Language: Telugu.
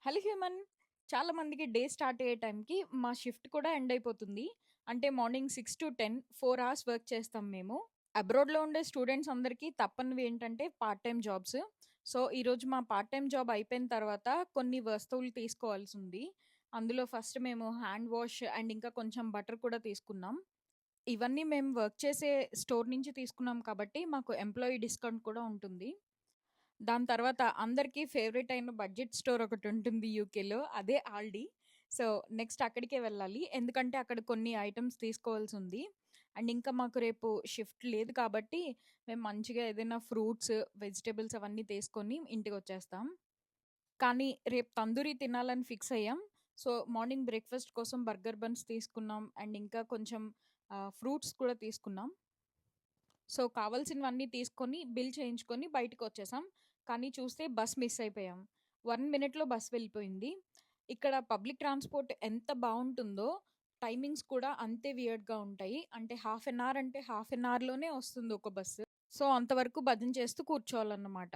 Hello human. చాలా మందికి డే స్టార్ట్ అయ్యే టైంకి మా షిఫ్ట్ కూడా ఎండ్ అయిపోతుంది. అంటే మార్నింగ్ 6-10 4 అవర్స్ వర్క్ చేస్తాం మేము. అబ్రాడ్‌లో ఉండే స్టూడెంట్స్ అందరికీ తప్పనివి ఏంటంటే పార్ట్ టైమ్ జాబ్స్. సో, ఈరోజు మా పార్ట్ టైమ్ జాబ్ అయిపోయిన తర్వాత కొన్ని వస్తువులు తీసుకోవాల్సుంది. అందులో ఫస్ట్ మేము హ్యాండ్ వాష్ అండ్ ఇంకా కొంచెం బటర్ కూడా తీసుకున్నాం. ఇవన్నీ మేము వర్క్ చేసే స్టోర్ నుంచి తీసుకున్నాం కాబట్టి మాకు ఎంప్లాయీ డిస్కౌంట్ కూడా ఉంటుంది. దాని తర్వాత అందరికీ ఫేవరెట్ అయిన బడ్జెట్ స్టోర్ ఒకటుంటుంది యూకేలో. అదే ఆల్డీ. సో, నెక్స్ట్ అక్కడికే వెళ్ళాలి. ఎందుకంటే అక్కడ కొన్ని ఐటెమ్స్ తీసుకోవాల్సుంది. అండ్ ఇంకా మాకు రేపు షిఫ్ట్ లేదు కాబట్టి మేము మంచిగా ఏదైనా ఫ్రూట్స్, వెజిటబుల్స్ అవన్నీ తీసుకొని ఇంటికొచ్చేస్తాం. కానీ రేపు తందూరి తినాలని ఫిక్స్ అయ్యాం. సో, మార్నింగ్ బ్రేక్‌ఫాస్ట్ కోసం బర్గర్ బన్స్ తీసుకున్నాం. అండ్ ఇంకా కొంచెం ఫ్రూట్స్ కూడా తీసుకున్నాం. సో, కావాల్సినవన్నీ తీసుకొని, బిల్ చేయించుకొని బయటికొచ్చేసాం. కానీ చూస్తే బస్ మిస్ అయిపోయాం. 1 మినిట్‌లో బస్ వెళ్ళిపోయింది. ఇక్కడ పబ్లిక్ ట్రాన్స్‌పోర్ట్ ఎంత బావుంటుందో, టైమింగ్స్ కూడా అంతే వియర్డ్‌గా ఉంటాయి. అంటే హాఫ్ ఎన్ అవర్ అంటే హాఫ్ ఎన్ అవర్‌లోనే వస్తుంది ఒక బస్సు. సో, అంతవరకు భజన చేస్తూ కూర్చోవాలన్నమాట.